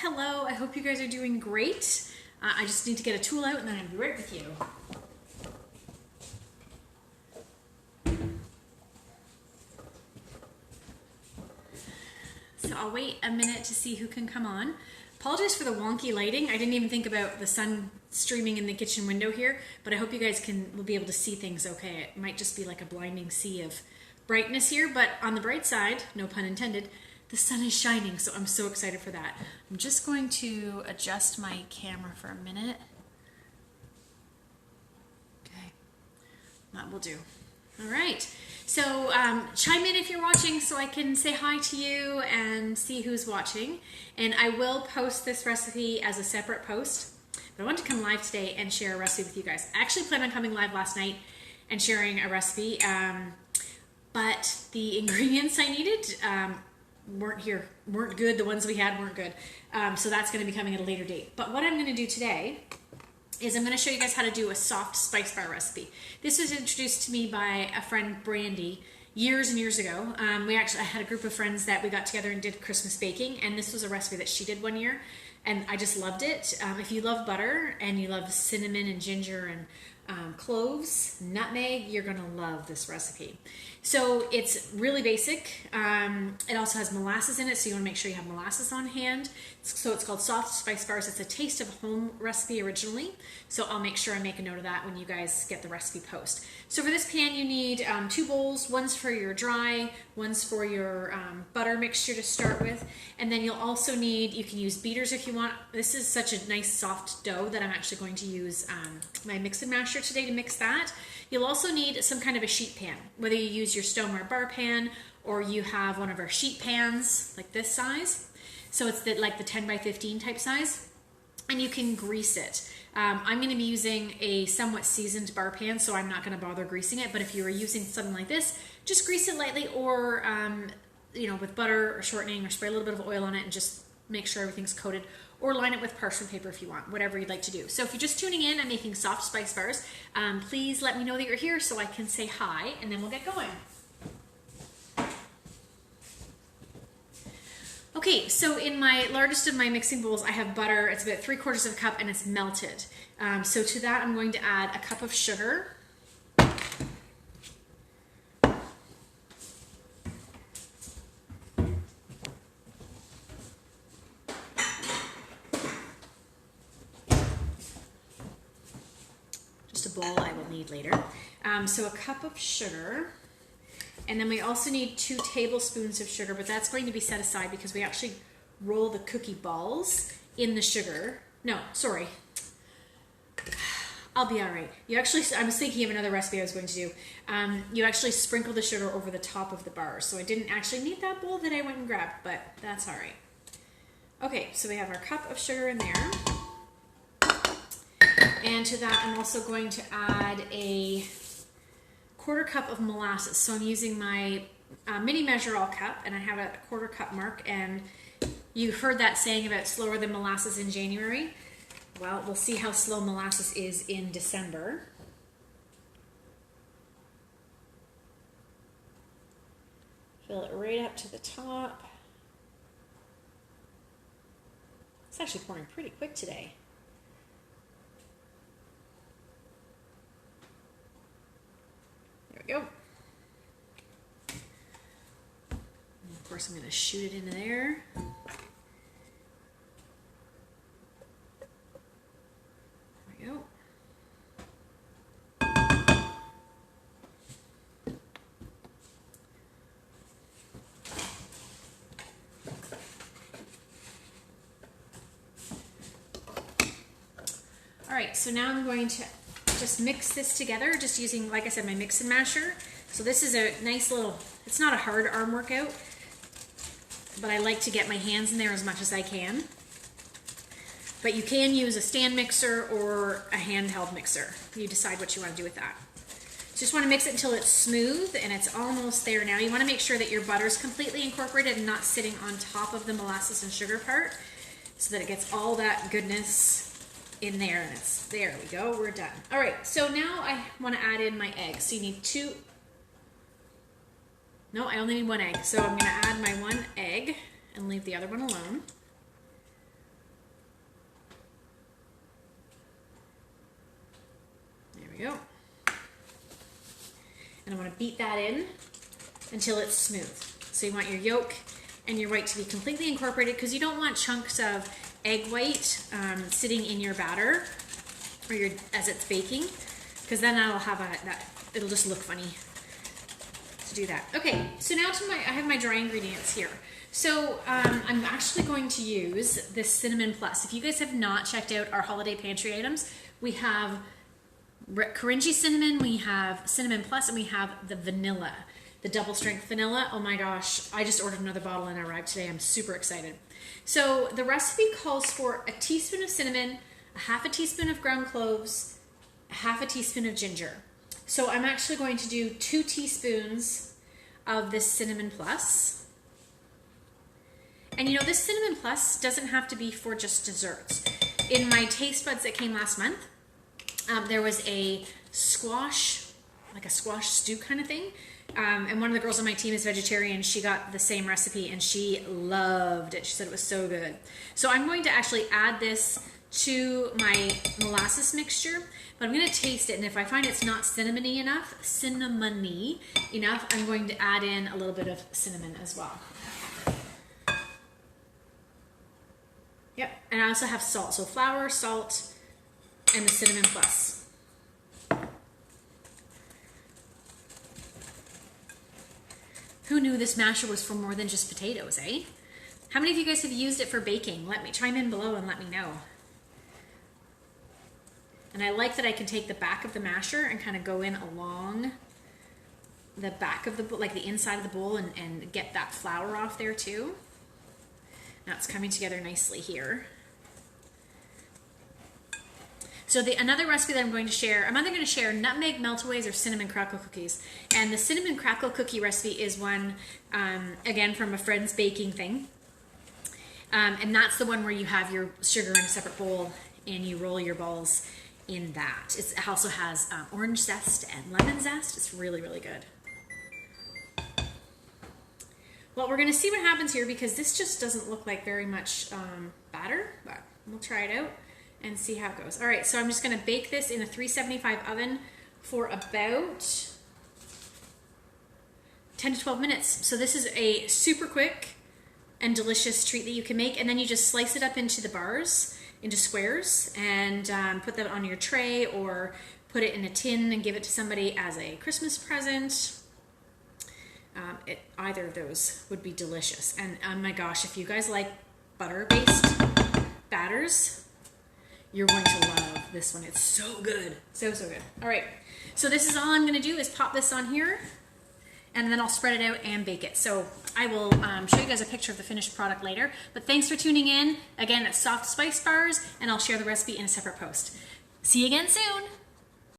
Hello. I hope you guys are doing great. I just need to get a tool out and then I'll be right with you. So I'll wait a minute to see who can come on. Apologize for the wonky lighting. I didn't even think about the sun streaming in the kitchen window here, but I hope you guys will be able to see things okay. It might just be like a blinding sea of brightness here, but on the bright side, no pun intended, the sun is shining, so I'm so excited for that. I'm just going to adjust my camera for a minute. Okay, that will do. All right, so chime in if you're watching so I can say hi to you and see who's watching. And I will post this recipe as a separate post, but I want to come live today and share a recipe with you guys. I actually planned on coming live last night and sharing a recipe, but the ingredients I needed weren't good. The ones we had weren't good. So that's going to be coming at a later date. But what I'm going to do today is I'm going to show you guys how to do a soft spice bar recipe. This was introduced to me by a friend, Brandy, years and years ago. I had a group of friends that we got together and did Christmas baking, and this was a recipe that she did one year, and I just loved it. If you love butter and you love cinnamon and ginger and cloves, nutmeg, you're gonna love this recipe. So it's really basic. It also has molasses in it, so you want to make sure you have molasses on hand. So it's called Soft Spice Bars. It's a Taste of Home recipe originally, so I'll make sure I make a note of that when you guys get the recipe post. So for this pan you need 2 bowls. One's for your dry, one's for your butter mixture to start with, and then you'll also need, you can use beaters if you want. This is such a nice soft dough that I'm actually going to use my mix and masher today to mix that. You'll also need some kind of a sheet pan, whether you use your stoneware bar pan or you have one of our sheet pans like this size. So it's like the 10 by 15 type size, and you can grease it. I'm going to be using a somewhat seasoned bar pan, so I'm not going to bother greasing it, but if you were using something like this, just grease it lightly, or with butter or shortening, or spray a little bit of oil on it and just make sure everything's coated, or line it with parchment paper if you want, whatever you'd like to do. So if you're just tuning in, I'm making soft spice bars. Please let me know that you're here so I can say hi, and then we'll get going. Okay, so in my largest of my mixing bowls, I have butter. It's about 3/4 of a cup, and it's melted. So to that, I'm going to add a cup of sugar. Just a bowl I will need later. So a cup of sugar. And then we also need 2 tablespoons of sugar, but that's going to be set aside because we actually roll the cookie balls in the sugar. No, sorry. I'll be all right. I was thinking of another recipe I was going to do. You actually sprinkle the sugar over the top of the bars. So I didn't actually need that bowl that I went and grabbed, but that's all right. Okay, so we have our cup of sugar in there. And to that, I'm also going to add a 1/4 cup of molasses. So I'm using my mini measure all cup, and I have a 1/4 cup mark. And you heard that saying about slower than molasses in January. Well, we'll see how slow molasses is in December. Fill it right up to the top. It's actually pouring pretty quick today. There we go. And of course, I'm going to shoot it into there. There we go. All right, so now I'm going to just mix this together, just using, like I said, my mix and masher. So this is a nice little, it's not a hard arm workout, but I like to get my hands in there as much as I can. But you can use a stand mixer or a handheld mixer. You decide what you want to do with that. So just want to mix it until it's smooth, and it's almost there now. You want to make sure that your butter's completely incorporated and not sitting on top of the molasses and sugar part, so that it gets all that goodness in there, and it's there we go, we're done. All right, so now I want to add in my eggs. So you need 2. No, I only need 1 egg. So I'm going to add my 1 egg and leave the other one alone. we go. And I want to beat that in until it's smooth. So you want your yolk and your white to be completely incorporated, because you don't want chunks of egg white sitting in your batter or as it's baking, because then that'll have it'll just look funny to do that. Okay, so now I have my dry ingredients here. So I'm actually going to use this Cinnamon Plus. If you guys have not checked out our holiday pantry items, we have Korinji cinnamon, we have Cinnamon Plus, and we have the vanilla, the double strength vanilla. Oh my gosh, I just ordered another bottle and it arrived today. I'm super excited. So the recipe calls for a teaspoon of cinnamon, a half a teaspoon of ground cloves, a half a teaspoon of ginger. So I'm actually going to do 2 teaspoons of this Cinnamon Plus. And you know, this Cinnamon Plus doesn't have to be for just desserts. In my taste buds that came last month, there was a squash, like a squash stew kind of thing. And one of the girls on my team is vegetarian. She got the same recipe and she loved it. She said it was so good. So I'm going to actually add this to my molasses mixture, but I'm going to taste it. And if I find it's not cinnamony enough, I'm going to add in a little bit of cinnamon as well. Yep, and I also have salt. So flour, salt, and the Cinnamon Plus. Who knew this masher was for more than just potatoes, eh? How many of you guys have used it for baking? Let me chime in below and let me know. And I like that I can take the back of the masher and kind of go in along the back of the bowl, like the inside of the bowl, and get that flour off there too. Now it's coming together nicely here. So another recipe that I'm going to share, I'm either going to share nutmeg meltaways or cinnamon crackle cookies. And the cinnamon crackle cookie recipe is one, again, from a friend's baking thing. And that's the one where you have your sugar in a separate bowl and you roll your balls in that. It also has orange zest and lemon zest. It's really, really good. Well, we're going to see what happens here, because this just doesn't look like very much batter, but we'll try it out and see how it goes. All right, so I'm just going to bake this in a 375 oven for about 10 to 12 minutes. So this is a super quick and delicious treat that you can make, and then you just slice it up into the bars, into squares, and put them on your tray or put it in a tin and give it to somebody as a Christmas present. Either of those would be delicious. And oh my gosh, if you guys like butter-based batters, you're going to love this one. It's so good. So good. All right. So this is all I'm going to do is pop this on here, and then I'll spread it out and bake it. So I will show you guys a picture of the finished product later. But thanks for tuning in. Again, it's Soft Spice Bars, and I'll share the recipe in a separate post. See you again soon.